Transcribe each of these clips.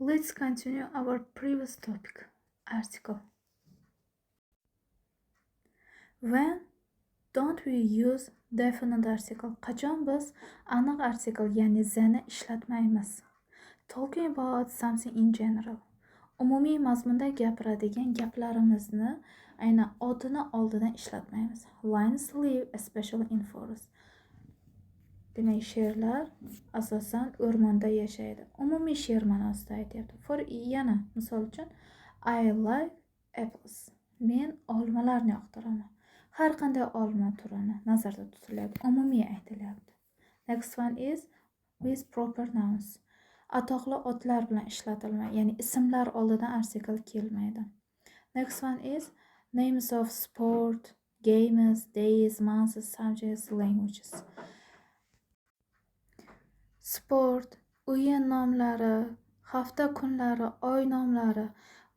Let's continue our previous topic. Article. When don't we use definite article? Qachon biz aniq article ya'ni theni ishlatmaymiz? Talking about something in general. Umumiy mazmunda gapiradigan gaplarimizni aynan otini oldidan ishlatmaymiz. Lions live especially in forest. Demak, sherlar asosan o'rmonda yashaydi. Umumiy sher ma'nosida aytyapti. Yana misol uchun I like apples. Men olmalarni yoqtiraman. Har qanday olma turini nazarda tutilyapti. Umumiy aytilyapti. Next one is with proper nouns. Atoqli otlar bilan ishlatilmaydi, ya'ni ismlar oldidan article kelmaydi. Next one is names of sport, games, days, months, subjects, languages. Sport, o'yin nomlari, hafta kunlari, oy nomlari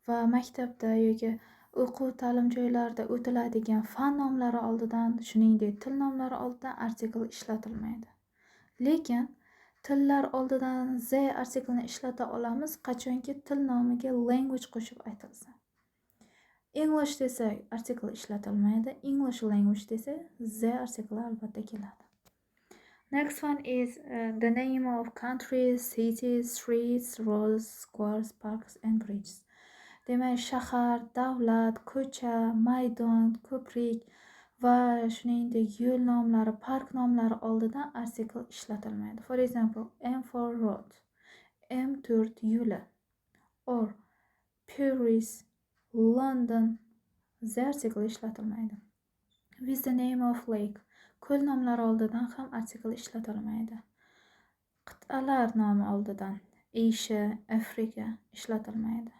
va maktabda yoki o'quv ta'lim joylarida o'tiladigan fan nomlari oldidan, shuningdek til nomlari oldidan article ishlatilmaydi. Lekin tillar oldidan the artikleni ishlata olamiz qachonki til nomiga language qo'shib aytilsa. English desa article ishlatilmaydi, English language desa the article albatta keladi. Next one is the name of countries, cities, streets, roads, squares, parks and bridges. Demak, shahar, davlat, ko'cha, maydon, ko'prik va shuningdek yo'l nomlari, park nomlari oldidan article ishlatilmaydi. For example, M for road, M4 yo'li, or Paris, London, the article ishlatilmaydi. With the name of lake, ko'l nomlari oldidan ham article ishlatilmaydi. Qit'alar nomi oldidan Asia, Afrika ishlatilmaydi.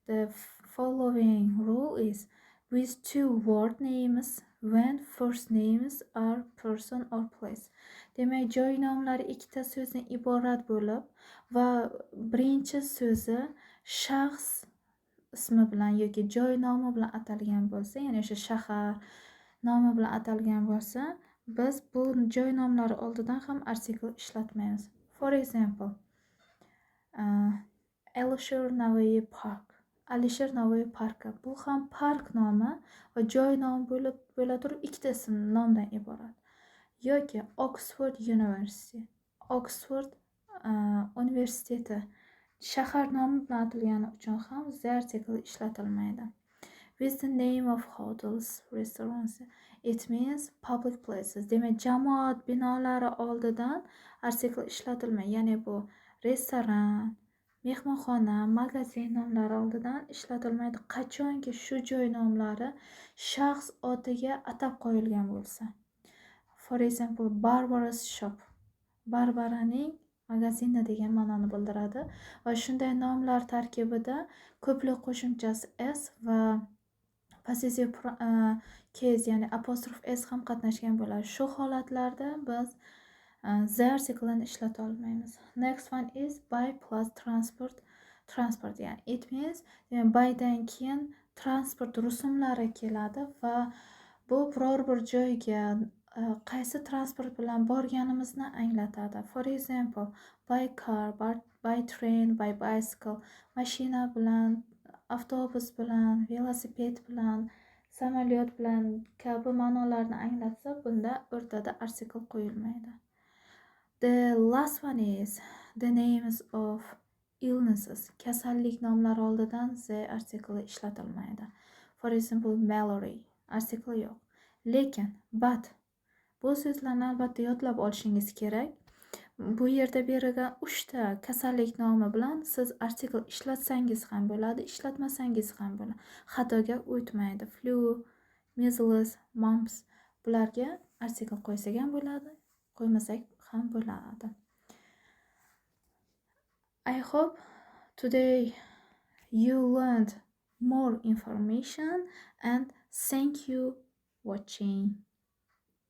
The following rule is with two word names when first names are person or place. Demak, joy nomlari ikkita so'zdan iborat bo'lib va birinchi so'zi shaxs ismi bilan yoki joy nomi bilan atalgan bo'lsa, ya'ni o'sha shahar nomi bilan atalgan bo'lsa, biz bu joy nomlari oldidan ham article ishlatmaymiz. For example, Alisher Navoiy Park. Alisher Navoiy parki. Bu ham park nomi va joy nomi bo'lib turib ikkita ism nomdan iborat. Yoki Oxford University. Oxford universiteti shahar nomi bilan atalgani uchun ham the article ishlatilmaydi. With the name of hotels, restaurants, it means public places. Demak, jamoat binolari oldidan article ishlatilmaydi. Ya'ni bu restoran, mehmonxona, magazin nomlari oldidan ishlatilmaydi. Qachonki shu joy nomlari shaxs otiga atab qo'yilgan bo'lsa. For example, Barbara's shop. Barbaraning magazini degan ma'noni bildiradi va shunday nomlar tarkibida ko'plik qo'shimchasi s va possessive case ya'ni apostrophe s ham qatnashgan bo'ladi. Shu holatlarda biz the article-ni ishlata olmaymiz. Next one is by plus transport. Transport ya'ni it means bydan keyin transport rusumlari keladi va bu biror bir joyga qaysi transport bilan borganimizni anglatadi. For example, by car, by train, by bicycle, mashina bilan, avtobus bilan, velosiped bilan, samolyot bilan kabi ma'nolarni anglatsa, bunda o'rtada article qo'yilmaydi. The last one is the names of illnesses. Kasallik nomlari oldidan the article ishlatilmaydi. For example, malady. Article yo'q. Lekin but bu so'zlarni albatta yodlab olishingiz kerak. Bu yerda berilgan 3 ta kasallik nomi bilan siz article ishlatsangiz ham bo'ladi, ishlatmasangiz ham bo'ladi. Xatoga o'tmaydi. Flu, measles, mumps bularga article qo'ysak ham bo'ladi, qo'ymasak ham bo'ladi. I hope today you learned more information and thank you watching.